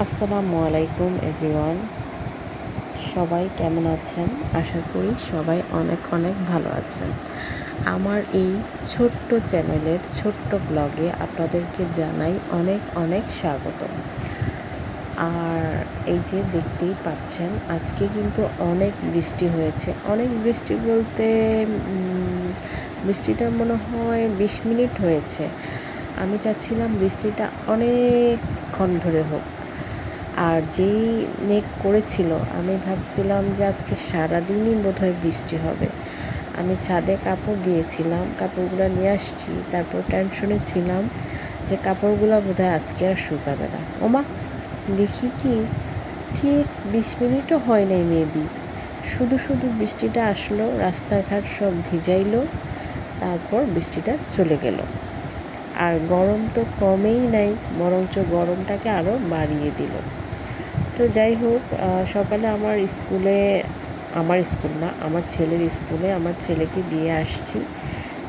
আসসালামু আলাইকুম এভরিওয়ান। সবাই কেমন আছেন? আশা করি সবাই অনেক অনেক ভালো আছেন। আমার এই ছোট্ট চ্যানেলের ছোট্ট ব্লগে আপনাদেরকে জানাই অনেক অনেক স্বাগতম। আর এই যে দেখতেই পাচ্ছেন, আজকে কিন্তু অনেক বৃষ্টি হয়েছে। অনেক বৃষ্টি বলতে বৃষ্টিটা মনে হয় 20 মিনিট হয়েছে। আমি চাচ্ছিলাম বৃষ্টিটা অনেকক্ষণ ধরে হোক। আর যেই মেঘ করেছিল, আমি ভাবছিলাম যে আজকে সারাদিনই বোধহয় বৃষ্টি হবে। আমি ছাদে কাপড় দিয়েছিলাম, কাপড়গুলো নিয়ে আসছি। তারপর টেনশনে ছিলাম যে কাপড়গুলো বোধহয় আজকে আর শুকাবে না। ওমা, দেখি কি ঠিক 20 মিনিটও হয় নাই মেবি, শুধু শুধু বৃষ্টিটা আসলো, রাস্তাঘাট সব ভিজাইলো, তারপর বৃষ্টিটা চলে গেল। আর গরম তো কমেই নাই, বরঞ্চ গরমটাকে আরও বাড়িয়ে দিল। তো যাই হোক, সকালে আমার স্কুল না, আমার ছেলের স্কুলে আমার ছেলেকে দিয়ে আসছি।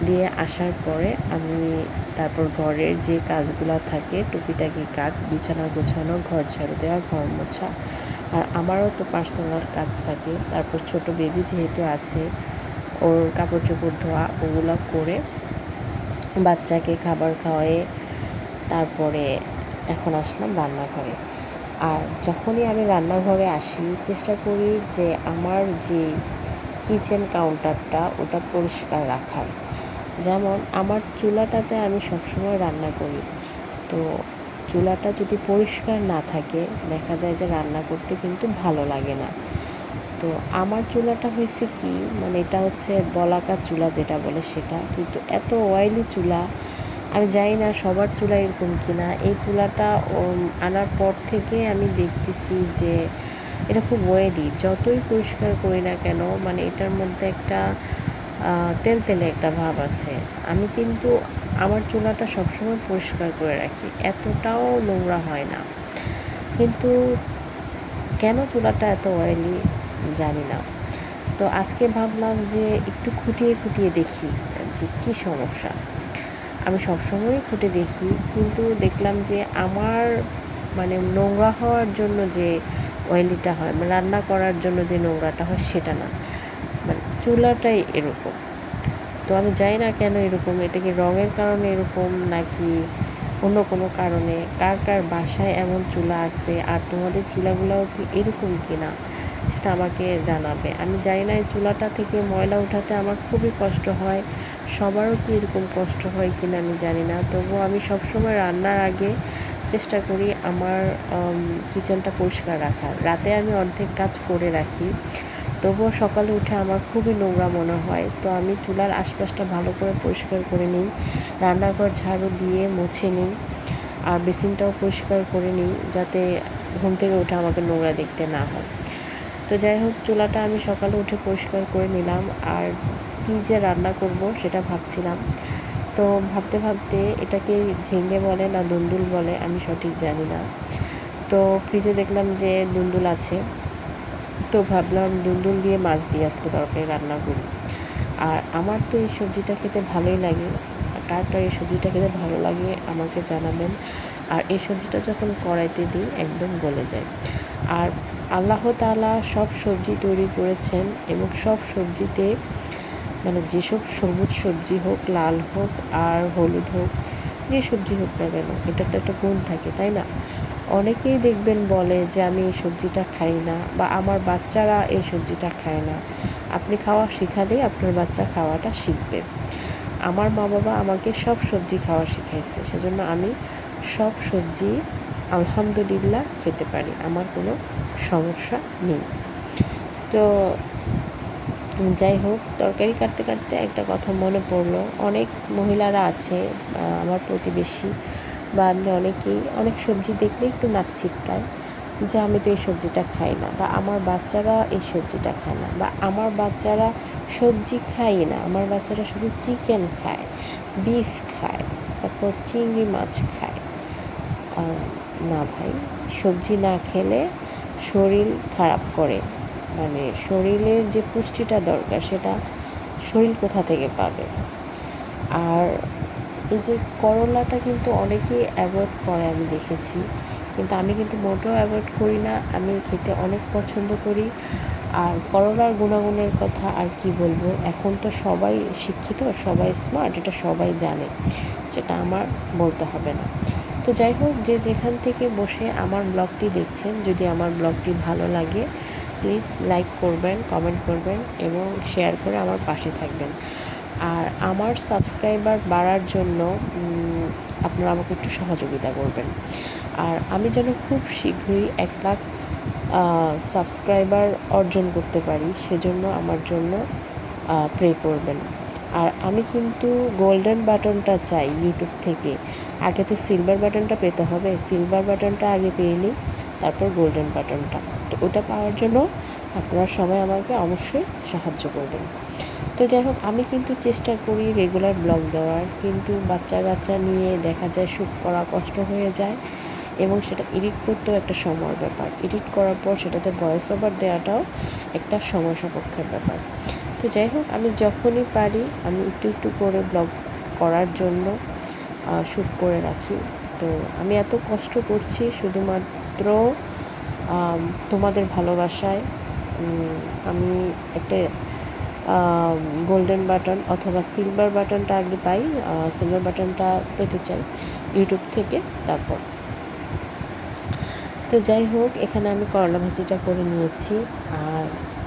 দিয়ে আসার পরে আমি তারপর ঘরের যে কাজগুলো থাকে, টুকিটাকি কাজ, বিছানা গোছানো, ঘর ঝাড়ু দেওয়া, ঘর মোছা, আর আমারও তো পার্সোনাল কাজ থাকে। তারপর ছোট বেবি যেহেতু আছে, ওর কাপড় চোপড় ধোয়া, ওগুলো করে বাচ্চাকে খাবার খাওয়ায়ে তারপরে এখন আসলাম রান্নাঘরে। আর যখনই আমি রান্নাঘরে আসি, চেষ্টা করি যে আমার যে কিচেন কাউন্টারটা ওটা পরিষ্কার রাখার। যেমন আমার চুলাটাতে আমি সবসময় রান্না করি, তো চুলাটা যদি পরিষ্কার না থাকে, দেখা যায় যে রান্না করতে কিন্তু ভালো লাগে না। তো আমার চুলাটা হয়েছে কি, মানে এটা হচ্ছে বলাকা চুলা যেটা বলে সেটা, কিন্তু এত অয়েলি চুলা। আমি জানি না সবার চুলা এরকম কিনা। এই চুলাটা আনার পর থেকে আমি দেখতেছি যে এটা খুব অয়েলি। যতই পরিষ্কার করি না কেন, মানে এটার মধ্যে একটা তেলতেলে একটা ভাব আছে। আমি কিন্তু আমার চুলাটা সবসময় পরিষ্কার করে রাখি, এতটাও নোংরা হয় না। কিন্তু কেন চুলাটা এত অয়েলি জানি না। তো আজকে ভাবলাম যে একটু খুঁটিয়ে খুঁটিয়ে দেখি যে কী সমস্যা। আমি সবসময়ই খুঁটে দেখি, কিন্তু দেখলাম যে আমার মানে নোংরা হওয়ার জন্য যে অয়েলিটা হয়, মানে রান্না করার জন্য যে নোংরাটা হয় সেটা না, মানে চুলাটাই এরকম। তো আমি জানি না কেন এরকম, এটা কি রঙের কারণে এরকম নাকি অন্য কোনো কারণে। কার কার বাসায় এমন চুলা আছে, আর তোমাদের চুলাগুলোও কি এরকম কিনা সেটা আমাকে জানাবে। আমি জানি না এই চুলাটা থেকে ময়লা উঠাতে আমার খুবই কষ্ট হয়। সবারও কি এরকম কষ্ট হয় কিনা আমি জানি না। তবুও আমি সবসময় রান্নার আগে চেষ্টা করি আমার কিচেনটা পরিষ্কার রাখার। রাতে আমি অর্ধেক কাজ করে রাখি, তবুও সকালে উঠে আমার খুবই নোংরা মনে হয়। তো আমি চুলার আশপাশটা ভালো করে পরিষ্কার করে নিই, রান্নাঘর ঝাড়ু দিয়ে মুছে নিই, আর বেসিনটাও পরিষ্কার করে নিই, যাতে ঘুম থেকে উঠে আমাকে নোংরা দেখতে না হয়। তো যাই হোক, চুলাটা আমি সকালে উঠে পরিষ্কার করে নিলাম। আর কী যে রান্না করব সেটা ভাবছিলাম। তো ভাবতে ভাবতে, এটাকে ঝিঙে বলে না দুন্দুল বলে আমি সঠিক জানি না, তো ফ্রিজে দেখলাম যে দুন্দুল আছে। তো ভাবলাম দুন্দুল দিয়ে মাছ দিয়ে আজকে তরকারি রান্না করি। আর আমার তো এই সবজিটা খেতে ভালোই লাগে। কার কার এই সবজিটা খেতে ভালো লাগে আমাকে জানাবেন। আর এই সবজিটা যখন কড়াইতে দিই একদম গলে যায়। আর আল্লাহ তাআলা সব সবজি তৈরি করেছেন, এবং সব সবজিতে মানে যেসব সবুজ সবজি হোক, লাল হোক আর হলুদ হোক, যে সবজি হোক না কেন, এটার তো একটা গুণ থাকে, তাই না? অনেকেই দেখবেন বলে যে আমি এই সবজিটা খাই না, বা আমার বাচ্চারা এই সবজিটা খায় না। আপনি খাওয়া শেখালেই আপনার বাচ্চা খাওয়াটা শিখবে। আমার মা বাবা আমাকে সব সবজি খাওয়া শিখাইছে, সেজন্য আমি সব সবজি আলহামদুলিল্লাহ খেতে পারি, আমার কোনো সমস্যা নেই। তো যাই হোক, তরকারি কাটতে কাটতে একটা কথা মনে পড়লো। অনেক মহিলারা আছে, আমার প্রতিবেশী বা আমি অনেকেই অনেক সবজি দেখলে একটু নাক ছিটকায় যে আমি তো এই সবজিটা খাই না, বা আমার বাচ্চারা এই সবজিটা খায় না, বা আমার বাচ্চারা সবজি খায় না, আমার বাচ্চারা শুধু চিকেন খায়, বিফ খায়, তারপর চিংড়ি মাছ খায়। না ভাই, সবজি না খেলে শরীর খারাপ করে, মানে শরীরের যে পুষ্টিটা দরকার সেটা শরীর কোথা থেকে পাবে। আর এই যে করলাটা কিন্তু অনেকেই অ্যাভয়েড করে, আমি দেখেছি। কিন্তু আমি কিন্তু মোটেও অ্যাভয়েড করি না, আমি খেতে অনেক পছন্দ করি। আর করলার গুণাগুণের কথা আর কি বলবো, এখন তো সবাই শিক্ষিত, সবাই স্মার্ট, এটা সবাই জানে, সেটা আমার বলতে হবে না। তো যাই হোক, যে যেখান থেকে বসে আমার ব্লগটি দেখছেন, যদি আমার ব্লগটি ভালো লাগে প্লিজ লাইক করবেন, কমেন্ট করবেন এবং শেয়ার করে আমার পাশে থাকবেন। আর আমার সাবস্ক্রাইবার বাড়ার জন্য আপনারা আমাকে একটু সহযোগিতা করবেন। আর আমি যেন খুব শীঘ্রই 1 লাখ সাবস্ক্রাইবার অর্জন করতে পারি, সেজন্য আমার জন্য প্রে করবেন। আর আমি কিন্তু গোল্ডেন বাটনটা চাই ইউটিউব থেকে। আগে তো সিলভার বাটনটা পেতে হবে, সিলভার বাটনটা আগে পেয়ে নিই, তারপর গোল্ডেন বাটনটা। তো ওটা পাওয়ার জন্য আপনারা সবাই আমাকে অবশ্যই সাহায্য করবেন। তো যাই হোক, আমি কিন্তু চেষ্টা করি রেগুলার ব্লগ দেওয়ার, কিন্তু বাচ্চা কাচ্চা নিয়ে দেখা যায় শ্যুট করা কষ্ট হয়ে যায় এবং সেটা এডিট করতেও একটা সময়ের ব্যাপার। এডিট করার পর সেটাতে ভয়েস ওভার দেওয়াটাও একটা সময় সাপেক্ষের ব্যাপার। তো যাই হোক, আমি যখনই পারি আমি একটু একটু করে ব্লগ করার জন্য শ্যুট করে রাখি। তো আমি এত কষ্ট করছি শুধুমাত্র তোমাদের ভালোবাসায়। আমি একটা গোল্ডেন বাটন অথবা সিলভার বাটনটা আগে পাই, সিলভার বাটনটা পেতে চাই ইউটিউব থেকে। তারপর তো যাই হোক, এখানে আমি করলা ভাজিটা করে নিয়েছি। আর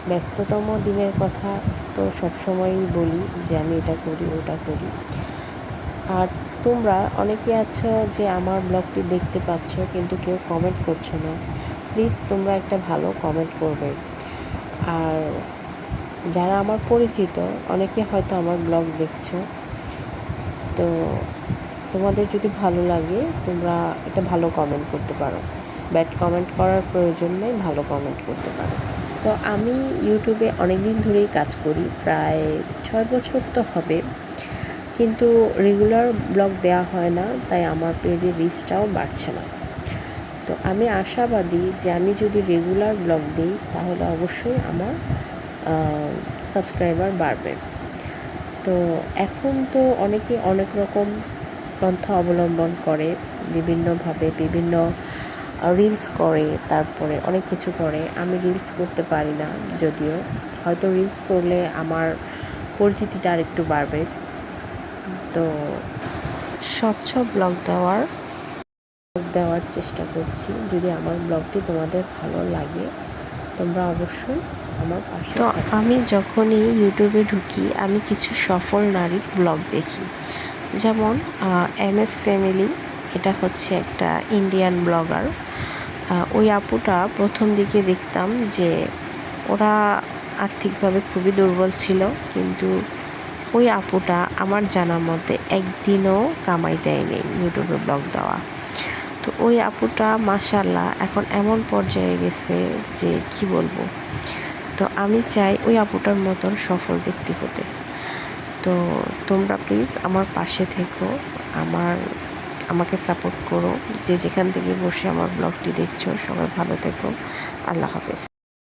ব্যস্ততম দিনের কথা তো সবসময়ই বলি যে আমি এটা করি ওটা করি। আর তোমরা অনেকে আছো যে আমার ব্লগটি দেখতে পাচ্ছ কিন্তু কেউ কমেন্ট করছো না, প্লিজ তোমরা একটা ভালো কমেন্ট করবে। আর যারা আমার পরিচিত অনেকে হয়তো আমার ব্লগ দেখছো, তো তোমাদের যদি ভালো লাগে তোমরা একটা ভালো কমেন্ট করতে পারো, ব্যাড কমেন্ট করার প্রয়োজন নেই, ভালো কমেন্ট করতে পারো। তো আমি ইউটিউবে অনেক দিন ধরেই কাজ করি, প্রায় 6 বছর তো হবে, কিন্তু রেগুলার ব্লগ দেওয়া হয় না, তাই আমার পেজে রিচটাও বাড়ছে না। তো আমি আশাবাদী যে আমি যদি রেগুলার ব্লগ দিই তাহলে অবশ্যই আমার সাবস্ক্রাইবার বাড়বে। তো এখন তো অনেকে অনেক রকম পন্থা অবলম্বন করে, বিভিন্নভাবে বিভিন্ন রিলস করে, তারপরে অনেক কিছু করে। আমি রিলস করতে পারি না, যদিও হয়তো রিলস করলে আমার পরিচিতিটা আর একটু বাড়বে। তো স্বচ্ছ ব্লগ দেওয়ার চেষ্টা করছি। যদি আমার ব্লগটি তোমাদের ভালো লাগে তোমরা অবশ্যই আমার পাশে। তো আমি যখনই ইউটিউবে ঢুকি আমি কিছু সফল নারীর ব্লগ দেখি, যেমন MS ফ্যামিলি, এটা হচ্ছে একটা ইন্ডিয়ান ব্লগার। ওই আপুটা প্রথম দিকে দেখতাম যে ওরা আর্থিকভাবে খুবই দুর্বল ছিল, কিন্তু ওই আপুটা আমার জানা মতে একদিনও কামাই দেয়নি ইউটিউবে ব্লগ দেওয়া। তো ওই আপুটা মাশাআল্লাহ এখন এমন পর্যায়ে গেছে যে কি বলবো। তো আমি চাই ওই আপুটার মতন সফল ব্যক্তি হতে। তো তোমরা প্লিজ আমার পাশে থেকো, আমাকে সাপোর্ট করো। যে যেখান থেকে বসে আমার ব্লগটি দেখছো সবাই ভালো থেকো। আল্লাহ হাফেজ।